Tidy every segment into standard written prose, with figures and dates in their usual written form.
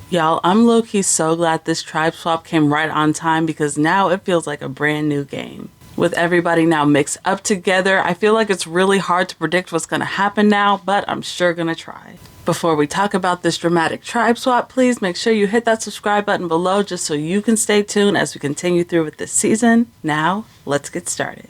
Y'all, I'm low-key so glad this tribe swap came right on time because now it feels like a brand new game. With everybody now mixed up together, I feel like it's really hard to predict what's going to happen now, but I'm sure going to try. Before we talk about this dramatic tribe swap, please make sure you hit that subscribe button below just so you can stay tuned as we continue through with this season. Now, let's get started.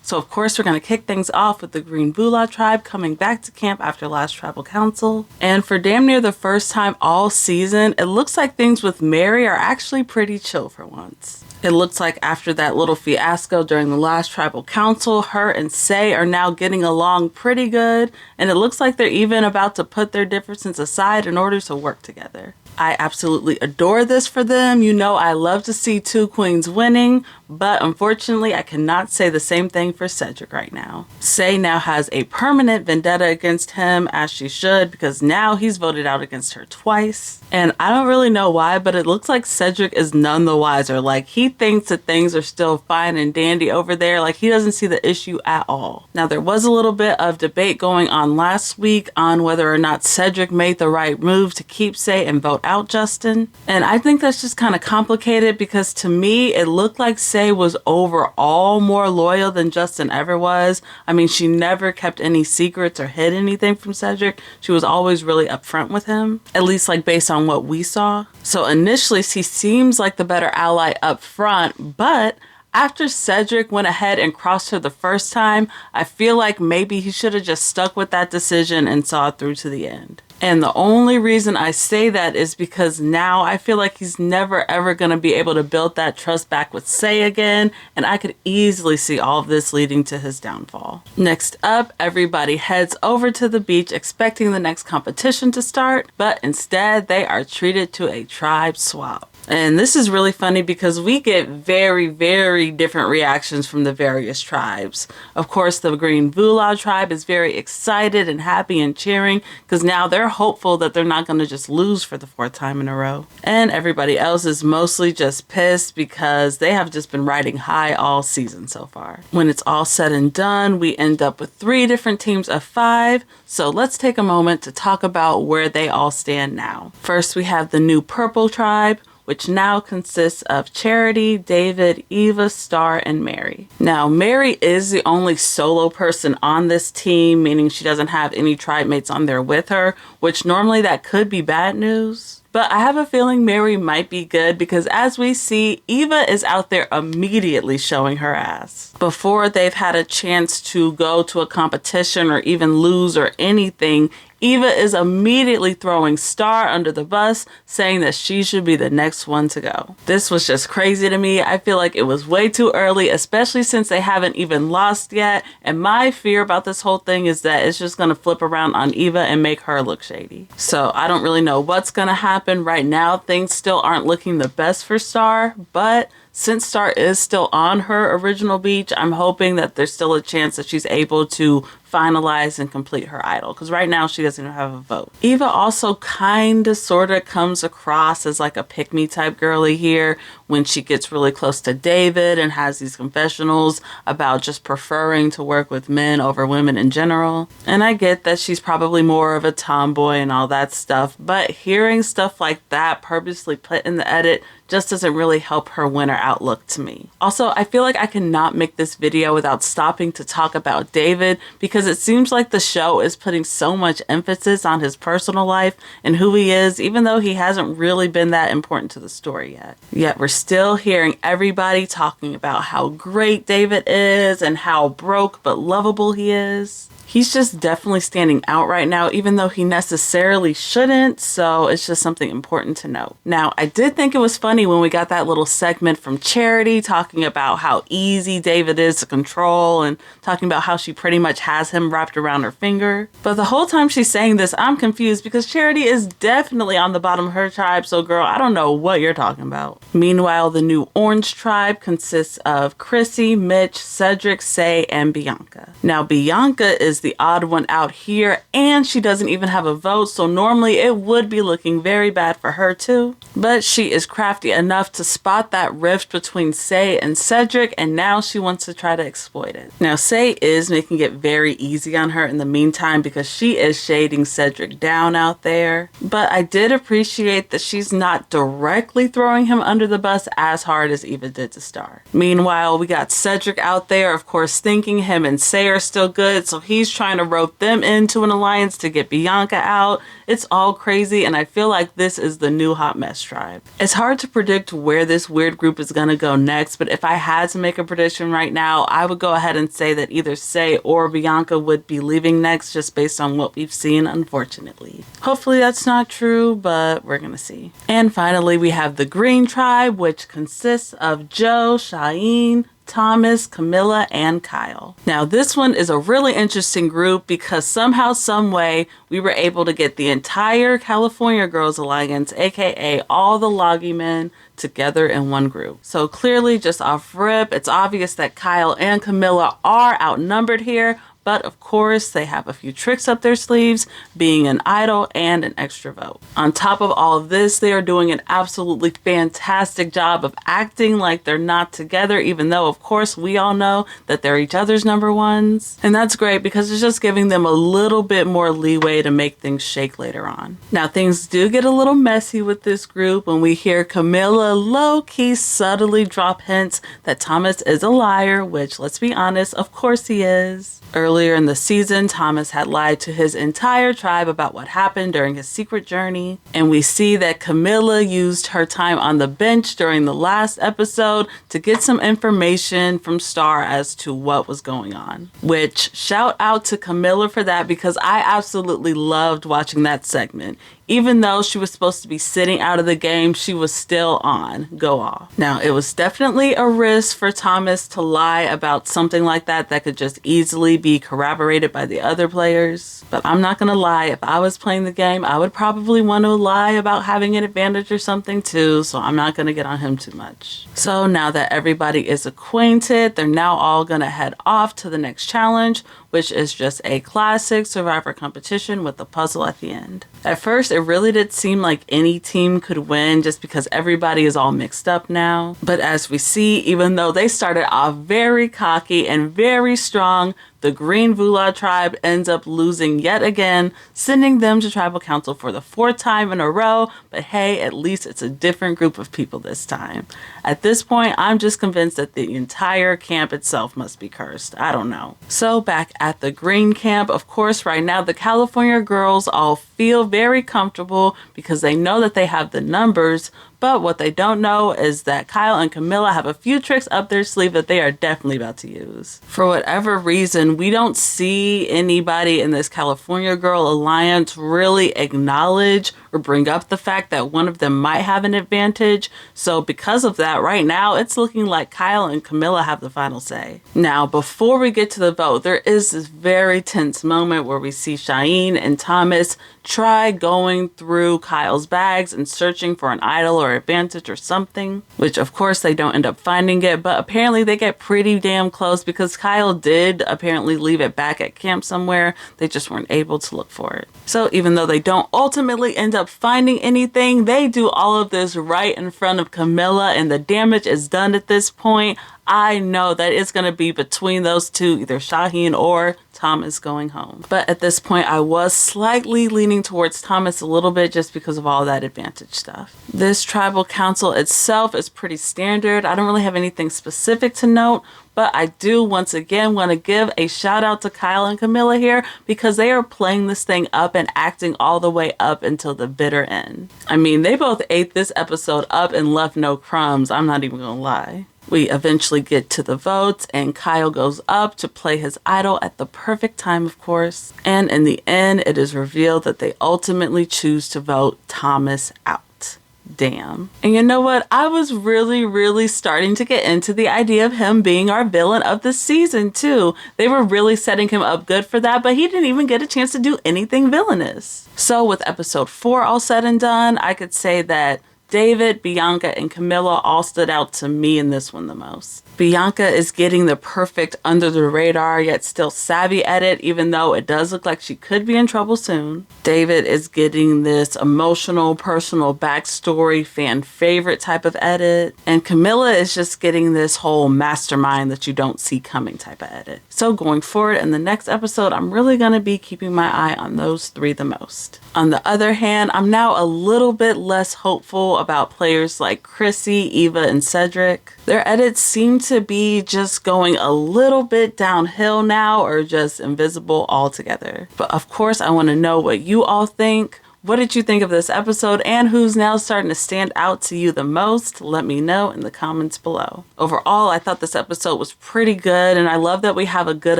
So of course, we're going to kick things off with the Green Vula Tribe coming back to camp after last tribal council. And for damn near the first time all season, it looks like things with Mary are actually pretty chill for once. It looks like after that little fiasco during the last tribal council, her and Say are now getting along pretty good, and it looks like they're even about to put their differences aside in order to work together. I absolutely adore this for them. You know I love to see two queens winning, but unfortunately I cannot say the same thing for Cedrek right now. Say now has a permanent vendetta against him, as she should, because now he's voted out against her twice. And I don't really know why, but it looks like Cedrek is none the wiser. Like, he thinks that things are still fine and dandy over there. Like, he doesn't see the issue at all. Now, there was a little bit of debate going on last week on whether or not Cedrek made the right move to keep Say and vote out Justin. And I think that's just kind of complicated because to me, it looked like Say was overall more loyal than Justin ever was. I mean, she never kept any secrets or hid anything from Cedrek. She was always really upfront with him, at least like based on what we saw. So initially, he seems like the better ally up front, but after Cedrek went ahead and crossed her the first time, I feel like maybe he should have just stuck with that decision and saw it through to the end. And the only reason I say that is because now I feel like he's never ever going to be able to build that trust back with Say again, and I could easily see all of this leading to his downfall. Next up, everybody heads over to the beach expecting the next competition to start, but instead they are treated to a tribe swap. And this is really funny because we get very, very different reactions from the various tribes. Of course, the Green Vula tribe is very excited and happy and cheering because now they're hopeful that they're not going to just lose for the fourth time in a row. And everybody else is mostly just pissed because they have just been riding high all season so far. When it's all said and done, we end up with 3 different teams of 5. So let's take a moment to talk about where they all stand now. First, we have the new Purple tribe, which now consists of Charity, David, Eva, Star, and Mary. Now, Mary is the only solo person on this team, meaning she doesn't have any tribe mates on there with her, which normally that could be bad news. But I have a feeling Mary might be good because as we see, Eva is out there immediately showing her ass. Before they've had a chance to go to a competition or even lose or anything, Eva is immediately throwing Star under the bus, saying that she should be the next one to go. This was just crazy to me. I feel like it was way too early, especially since they haven't even lost yet. And my fear about this whole thing is that it's just going to flip around on Eva and make her look shady. So I don't really know what's going to happen. Right now, things still aren't looking the best for Star, but since Star is still on her original beach, I'm hoping that there's still a chance that she's able to finalize and complete her idol, because right now she doesn't even have a vote. Eva also kind of sort of comes across as like a pick-me type girly here when she gets really close to David and has these confessionals about just preferring to work with men over women in general. And I get that she's probably more of a tomboy and all that stuff, but hearing stuff like that purposely put in the edit just doesn't really help her winner outlook to me. Also, I feel like I cannot make this video without stopping to talk about David because it seems like the show is putting so much emphasis on his personal life and who he is, even though he hasn't really been that important to the story yet. Yet we're still hearing everybody talking about how great David is and how broke but lovable he is. He's just definitely standing out right now, even though he necessarily shouldn't, so it's just something important to note. Now, I did think it was funny when we got that little segment from Charity talking about how easy David is to control and talking about how she pretty much has him wrapped around her finger. But the whole time she's saying this, I'm confused because Charity is definitely on the bottom of her tribe, so girl, I don't know what you're talking about. Meanwhile, the new Orange tribe consists of Chrissy, Mitch, Cedrek, Say, and Bianca. Now, Bianca is is the odd one out here, and she doesn't even have a vote, so normally it would be looking very bad for her too. But she is crafty enough to spot that rift between Sei and Cedrek, and now she wants to try to exploit it. Now Sei is making it very easy on her in the meantime because she is shading Cedrek down out there. But I did appreciate that she's not directly throwing him under the bus as hard as Eva did to start. Meanwhile, we got Cedrek out there, of course, thinking him and Sei are still good, so he's trying to rope them into an alliance to get Bianca out. It's all crazy, and I feel like this is the new hot mess tribe. It's hard to predict where this weird group is going to go next, but if I had to make a prediction right now, I would go ahead and say that either Sei or Bianca would be leaving next, just based on what we've seen, unfortunately. Hopefully that's not true, but we're gonna see. And finally, we have the Green Tribe, which consists of Joe, Shauhin, Thomas, Kamilla, and Kyle. Now this one is a really interesting group because somehow, someway, we were able to get the entire California Girls Alliance, aka all the Loggymen, together in one group. So clearly, just off rip, it's obvious that Kyle and Kamilla are outnumbered here, but of course they have a few tricks up their sleeves, being an idol and an extra vote. On top of all of this, they are doing an absolutely fantastic job of acting like they're not together, even though of course we all know that they're each other's number ones. And that's great because it's just giving them a little bit more leeway to make things shake later on. Now things do get a little messy with this group when we hear Kamilla low-key subtly drop hints that Thomas is a liar, which, let's be honest, of course he is. Earlier in the season, Thomas had lied to his entire tribe about what happened during his secret journey. And we see that Kamilla used her time on the bench during the last episode to get some information from Star as to what was going on. Which, shout out to Kamilla for that because I absolutely loved watching that segment. Even though she was supposed to be sitting out of the game, she was still on. Go off. Now, it was definitely a risk for Thomas to lie about something like that could just easily be corroborated by the other players. But I'm not gonna lie, if I was playing the game, I would probably want to lie about having an advantage or something too, so I'm not gonna get on him too much. So now that everybody is acquainted, they're now all gonna head off to the next challenge, which is just a classic Survivor competition with a puzzle at the end. At first, it really did seem like any team could win just because everybody is all mixed up now. But as we see, even though they started off very cocky and very strong, the Green Vula Tribe ends up losing yet again, sending them to Tribal Council for the 4th time in a row. But hey, at least it's a different group of people this time. At this point, I'm just convinced that the entire camp itself must be cursed. I don't know. So back at the Green Camp, of course, right now the California girls all feel very comfortable because they know that they have the numbers. But what they don't know is that Kyle and Kamilla have a few tricks up their sleeve that they are definitely about to use. For whatever reason, we don't see anybody in this California Girl Alliance really acknowledge or bring up the fact that one of them might have an advantage. So because of that, right now, it's looking like Kyle and Kamilla have the final say. Now, before we get to the vote, there is this very tense moment where we see Shauhin and Thomas try going through Kyle's bags and searching for an idol or advantage or something, which of course they don't end up finding it, but apparently they get pretty damn close because Kyle did apparently leave it back at camp somewhere. They just weren't able to look for it. So even though they don't ultimately end up finding anything, they do all of this right in front of Kamilla and the damage is done at this point. I know that it's going to be between those two, either Shauhin or Thomas going home. But at this point, I was slightly leaning towards Thomas a little bit just because of all that advantage stuff. This tribal council itself is pretty standard. I don't really have anything specific to note, but I do once again want to give a shout out to Kyle and Kamilla here because they are playing this thing up and acting all the way up until the bitter end. I mean, they both ate this episode up and left no crumbs. I'm not even gonna lie. We eventually get to the votes and Kyle goes up to play his idol at the perfect time, of course. And in the end, it is revealed that they ultimately choose to vote Thomas out. Damn. And you know what? I was really starting to get into the idea of him being our villain of the season too. They were really setting him up good for that, but he didn't even get a chance to do anything villainous. So with episode 4 all said and done, I could say that David, Bianca, and Kamilla all stood out to me in this one the most. Bianca is getting the perfect under the radar yet still savvy edit, even though it does look like she could be in trouble soon. David is getting this emotional, personal backstory, fan favorite type of edit. And Kamilla is just getting this whole mastermind that you don't see coming type of edit. So going forward in the next episode, I'm really going to be keeping my eye on those three the most. On the other hand, I'm now a little bit less hopeful about players like Chrissy, Eva, and Cedrek. Their edits seem to be just going a little bit downhill now, or just invisible altogether. But of course, I want to know what you all think. What did you think of this episode, and who's now starting to stand out to you the most? Let me know in the comments below. Overall, I thought this episode was pretty good, and I love that we have a good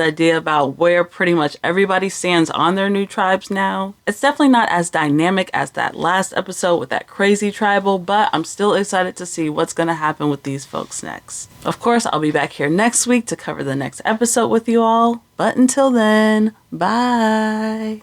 idea about where pretty much everybody stands on their new tribes now. It's definitely not as dynamic as that last episode with that crazy tribal, but I'm still excited to see what's going to happen with these folks next. Of course, I'll be back here next week to cover the next episode with you all, but until then, bye!